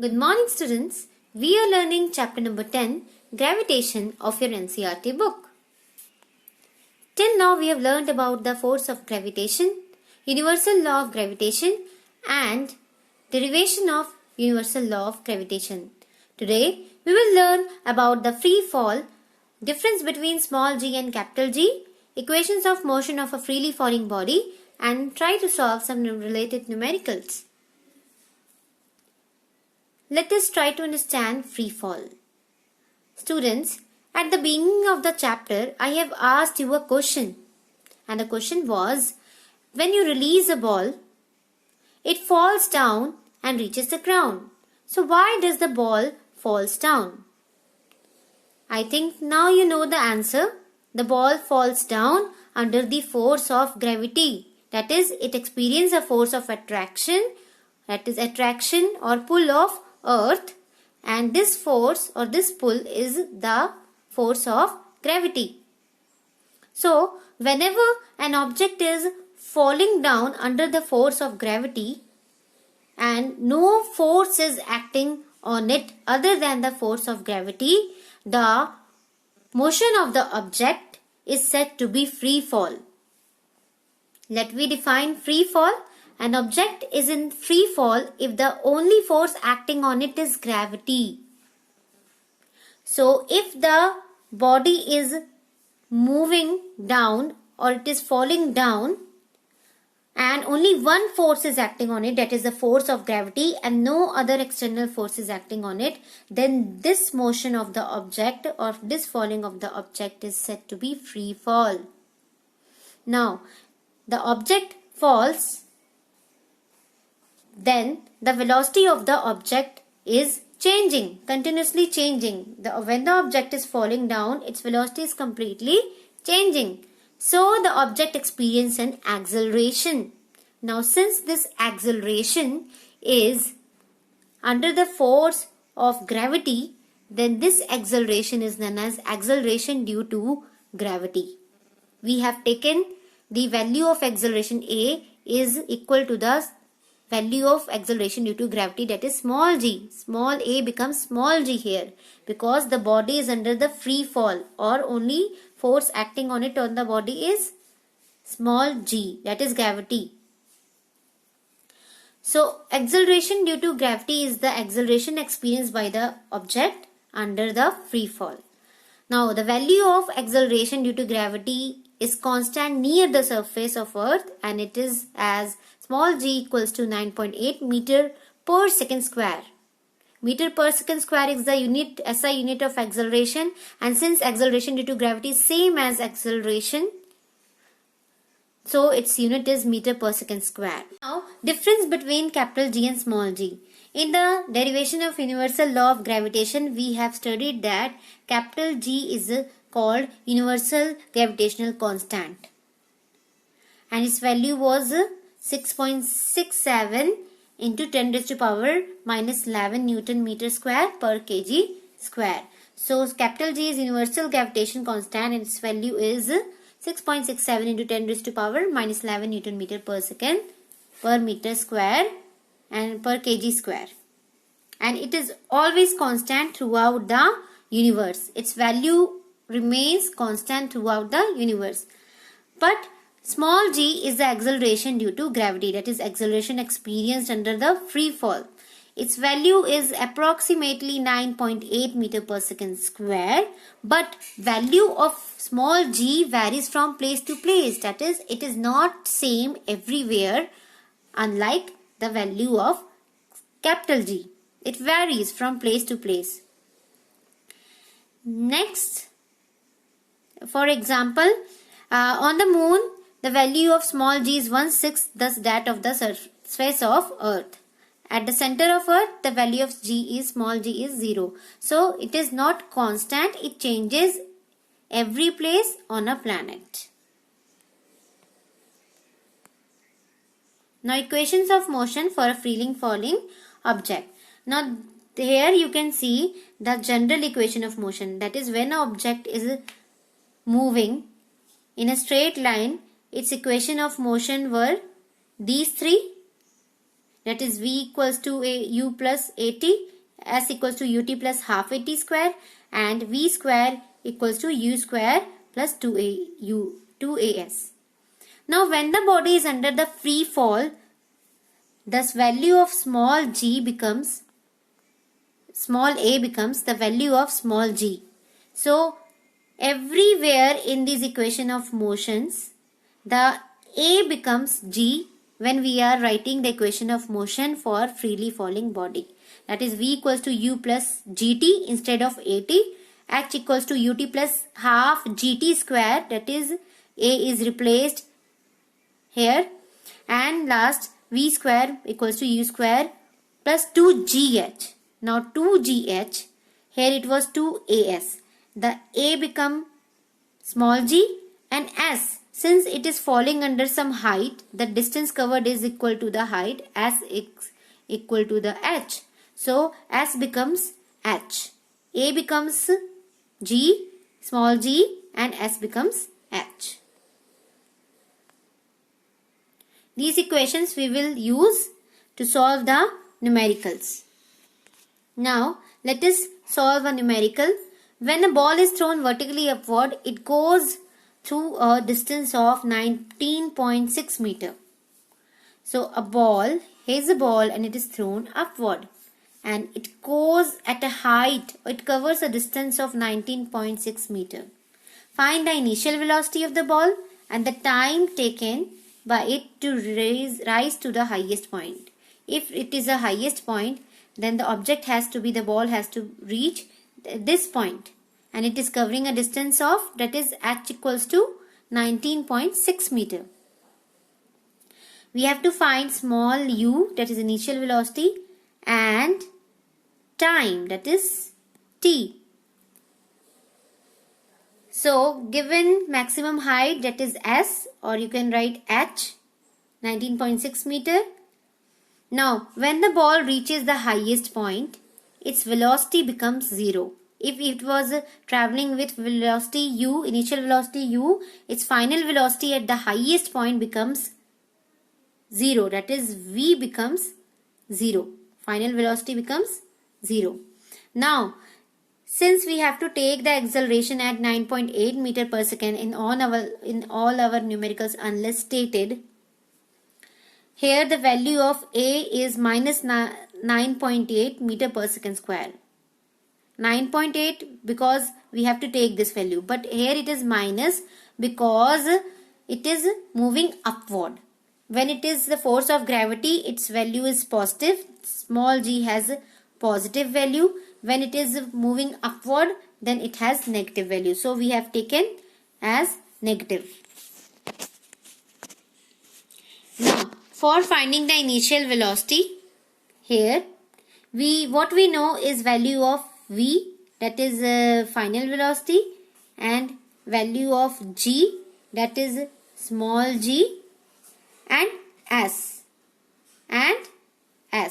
Good morning, students. We are learning chapter number 10, Gravitation, of your NCERT book. Till now, we have learned about the force of gravitation, universal law of gravitation, and derivation of universal law of gravitation. Today, we will learn about the free fall, difference between small g and capital G, equations of motion of a freely falling body, and try to solve some related numericals. Let us try to understand free fall. Students, at the beginning of the chapter, I have asked you a question. And the question was, when you release a ball, it falls down and reaches the ground. So why does the ball falls down? I think now you know the answer. The ball falls down under the force of gravity. That is, it experiences a force of attraction. That is attraction or pull of Earth, and this force or this pull is the force of gravity. So, whenever an object is falling down under the force of gravity and no force is acting on it other than the force of gravity, the motion of the object is said to be free fall. Let me define free fall. An object is in free fall if the only force acting on it is gravity. So, if the body is moving down or it is falling down and only one force is acting on it, that is the force of gravity, and no other external force is acting on it, then this motion of the object or this falling of the object is said to be free fall. Now, the object falls, then the velocity of the object is changing, continuously changing. When the object is falling down, its velocity is completely changing. So the object experiences an acceleration. Now since this acceleration is under the force of gravity, then this acceleration is known as acceleration due to gravity. We have taken the value of acceleration A is equal to the value of acceleration due to gravity, that is small g. Small a becomes small g here because the body is under the free fall or only force acting on it on the body is small g, that is gravity. So acceleration due to gravity is the acceleration experienced by the object under the free fall. Now the value of acceleration due to gravity is constant near the surface of Earth, and it is as small g equals to 9.8 meter per second square. Meter per second square is the unit SI unit of acceleration, and since acceleration due to gravity is same as acceleration, so its unit is meter per second square. Now, difference between capital G and small g. In the derivation of universal law of gravitation, we have studied that capital G is called universal gravitational constant, and its value was 6.67 into 10 raised to power minus 11 Newton meter square per kg square. So capital G is universal gravitation constant and its value is 6.67 into 10 raised to power minus 11 Newton meter per second per meter square and per kg square. And it is always constant throughout the universe. Its value remains constant throughout the universe. But small g is the acceleration due to gravity, that is acceleration experienced under the free fall. Its value is approximately 9.8 meter per second square, but value of small g varies from place to place, that is it is not same everywhere, unlike the value of capital G. It varies from place to place. Next, for example, on the moon, the value of small g is 1/6 thus that of the surface of Earth. At the center of Earth, the value of small g is 0. So, it is not constant. It changes every place on a planet. Now, equations of motion for a freely falling object. Now, here you can see the general equation of motion. That is, when an object is moving in a straight line, its equation of motion were these three. that is v equals to u plus at, s equals to ut plus half at square, and v square equals to u square plus 2as. Now when the body is under the free fall, thus value of small g becomes, small a becomes the value of small g. So everywhere in this equation of motions, the a becomes g when we are writing the equation of motion for freely falling body. That is v equals to u plus gt instead of at, h equals to ut plus half gt square, that is a is replaced here, and last v square equals to u square plus 2gh. Now 2gh, here it was 2as. The a become small g, and s, since it is falling under some height, the distance covered is equal to the height, s is equal to the h. So s becomes h, a becomes g, small g, and s becomes h. These equations we will use to solve the numericals. Now let us solve a numerical. When a ball is thrown vertically upward, it goes through a distance of 19.6 meter. So a ball, here's a ball and it is thrown upward, and it goes at a height, it covers a distance of 19.6 meter. Find the initial velocity of the ball and the time taken by it to rise to the highest point. If it is the highest point, then the object has to be, the ball has to reach this point, and it is covering a distance of, that is h equals to 19.6 meter. We have to find small u, that is initial velocity, and time, that is t. So given maximum height, that is s, or you can write h, 19.6 meter. Now when the ball reaches the highest point, its velocity becomes 0. If it was traveling with velocity u, initial velocity u, its final velocity at the highest point becomes 0. That is v becomes 0. Final velocity becomes 0. Now since we have to take the acceleration at 9.8 meter per second in all our numericals unless stated, here the value of a is minus 9.8 meter per second square. 9.8 because we have to take this value, but here it is minus because it is moving upward. When it is the force of gravity, its value is positive. Small g has a positive value. When it is moving upward, then it has negative value. So we have taken as negative. Now for finding the initial velocity, here what we know is value of v, that is final velocity, and value of g, that is small g, and s,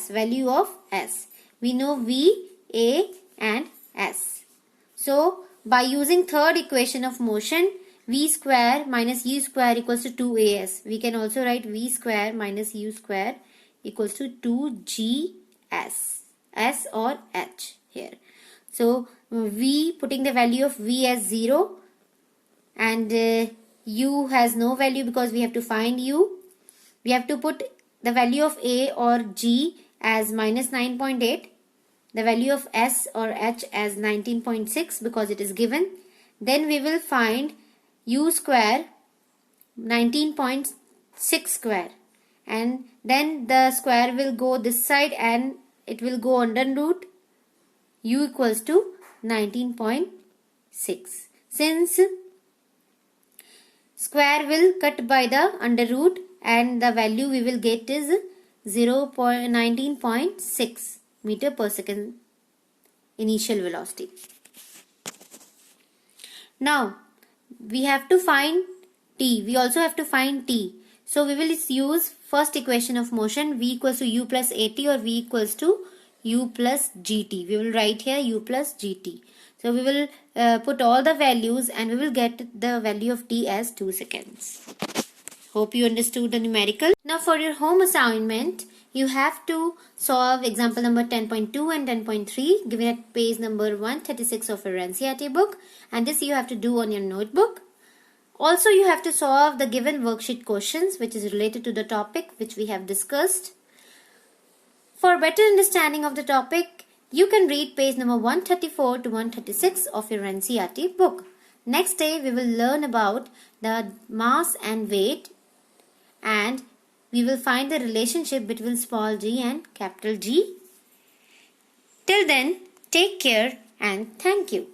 value of s. We know v, a, and s. So by using third equation of motion, v square minus u square equals to 2as. We can also write v square minus u square equals to 2gs, s or h here. So v, putting the value of v as 0, and u has no value because we have to find u. We have to put the value of a or g as minus 9.8, the value of s or h as 19.6 because it is given. Then we will find u square 19.6 square, and then the square will go this side and it will go under root u equals to 19.6. Since square will cut by the under root, and the value we will get is 19.6 meter per second initial velocity. Now we have to find t. We also have to find t. So we will use first equation of motion, v equals to u plus at or v equals to u plus gt. We will write here u plus gt. So we will put all the values and we will get the value of t as 2 seconds. Hope you understood the numerical. Now for your home assignment, you have to solve example number 10.2 and 10.3 given at page number 136 of your NCERT book, and this you have to do on your notebook. Also, you have to solve the given worksheet questions which is related to the topic which we have discussed. For better understanding of the topic, you can read page number 134 to 136 of your NCERT book. Next day, we will learn about the mass and weight, and we will find the relationship between small g and capital G. Till then, take care and thank you.